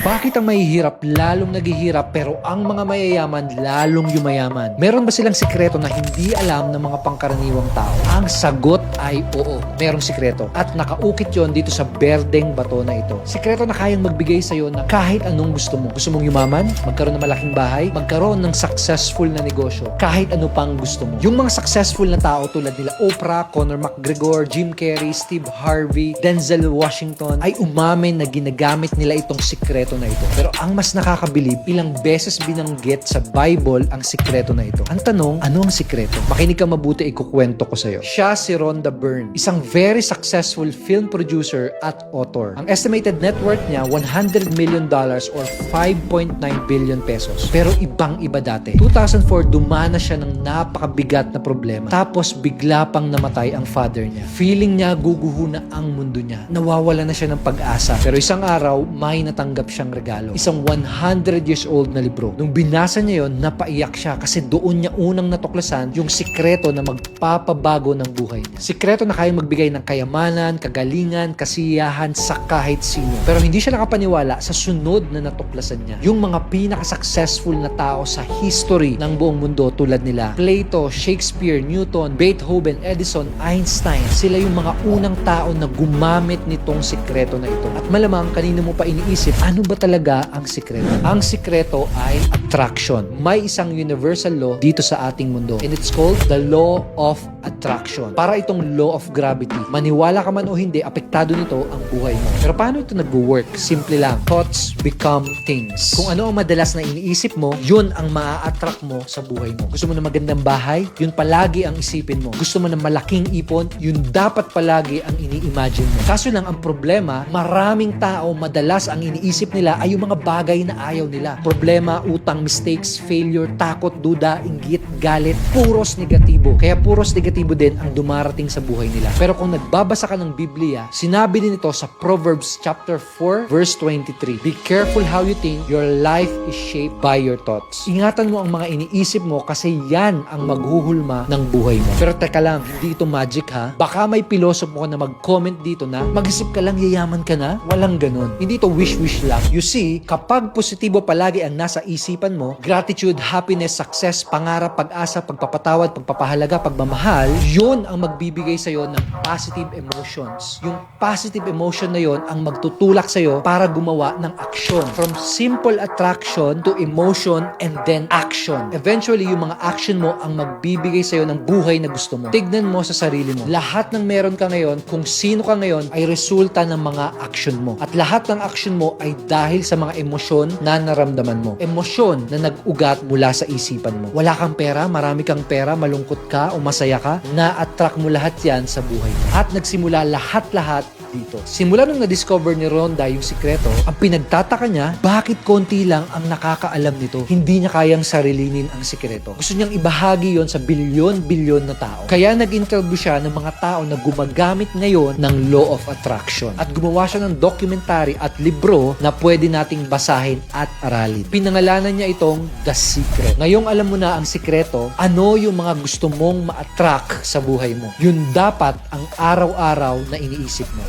Bakit ang mahihirap lalong naghihirap pero ang mga mayayaman lalong yumayaman? Meron ba silang sikreto na hindi alam ng mga pangkaraniwang tao? Ang sagot ay oo. Merong sikreto. At nakaukit yon dito sa berdeng bato na ito. Sikreto na kayang magbigay sa'yo na kahit anong gusto mo. Gusto mong yumaman? Magkaroon ng malaking bahay? Magkaroon ng successful na negosyo? Kahit ano pang gusto mo. Yung mga successful na tao tulad nila Oprah, Conor McGregor, Jim Carrey, Steve Harvey, Denzel Washington ay umamin na ginagamit nila itong sikreto na ito. Pero ang mas nakakabilib, ilang beses binanggit sa Bible ang sikreto na ito. Ang tanong, ano ang sikreto? Makinig ka mabuti, ikukwento ko sa'yo. Siya si Rhonda Byrne, isang very successful film producer at author. Ang estimated net worth niya, $100 million or 5.9 billion pesos. Pero ibang-iba dati. 2004, dumana siya ng napakabigat na problema. Tapos bigla pang namatay ang father niya. Feeling niya guguho na ang mundo niya. Nawawala na siya ng pag-asa. Pero isang araw, may natanggap siyang regalo. Isang 100 years old na libro. Nung binasa niya yon, napaiyak siya kasi doon niya unang natuklasan yung sikreto na magpapabago ng buhay niya. Sikreto na kayang magbigay ng kayamanan, kagalingan, kasiyahan sa kahit sino. Pero hindi siya nakapaniwala sa sunod na natuklasan niya. Yung mga pinaka-successful na tao sa history ng buong mundo tulad nila Plato, Shakespeare, Newton, Beethoven, Edison, Einstein. Sila yung mga unang tao na gumamit nitong sikreto na ito. At malamang kanino mo pa iniisip, ano ba talaga ang sikreto? Ang sikreto ay attraction. May isang universal law dito sa ating mundo and it's called the law of attraction. Para itong law of gravity. Maniwala ka man o hindi, apektado nito ang buhay mo. Pero paano ito nag-work? Simple lang. Thoughts become things. Kung ano ang madalas na iniisip mo, yun ang maa-attract mo sa buhay mo. Gusto mo ng magandang bahay? Yun palagi ang isipin mo. Gusto mo ng malaking ipon? Yun dapat palagi ang ini-imagine mo. Kaso lang ang problema, maraming tao madalas ang iniisip nila ay yung mga bagay na ayaw nila. Problema, utang, mistakes, failure, takot, duda, inggit, galit, puros negatibo. Kaya puros negatibo din ang dumarating sa buhay nila. Pero kung nagbabasa ka ng Biblia, sinabi din ito sa Proverbs chapter 4 verse 23. Be careful how you think, your life is shaped by your thoughts. Ingatan mo ang mga iniisip mo kasi yan ang maghuhulma ng buhay mo. Pero teka lang, hindi ito magic ha. Baka may pilosopo na mag-comment dito na mag-isip ka lang yayaman ka na. Walang ganun. Hindi ito wish-wish lang. You see, kapag positibo palagi ang nasa isipan mo, gratitude, happiness, success, pangarap, pag-asa, pagpapatawad, pagpapahalaga, pagmamahal, yun ang magbibigay sa'yo ng positive emotions. Yung positive emotion na yun ang magtutulak sa'yo para gumawa ng aksyon. From simple attraction to emotion and then action. Eventually, yung mga action mo ang magbibigay sa'yo ng buhay na gusto mo. Tignan mo sa sarili mo. Lahat ng meron ka ngayon, kung sino ka ngayon, ay resulta ng mga action mo. At lahat ng action mo ay dahil sa mga emosyon na naramdaman mo. Emosyon na nag-ugat mula sa isipan mo. Wala kang pera, marami kang pera, malungkot ka o masaya ka, na-attract mo lahat yan sa buhay mo. At nagsimula lahat-lahat dito. Simula nung na-discover ni Rhonda yung sikreto, ang pinagtataka niya, bakit konti lang ang nakakaalam nito? Hindi niya kayang sarilinin ang sikreto. Gusto niyang ibahagi yon sa bilyon-bilyon na tao. Kaya nag-interview siya ng mga tao na gumagamit ngayon ng law of attraction. At gumawa siya ng documentary at libro na pwede nating basahin at aralin. Pinangalanan niya itong The Secret. Ngayong alam mo na ang sikreto, ano yung mga gusto mong ma-attract sa buhay mo? Yun dapat ang araw-araw na iniisip mo.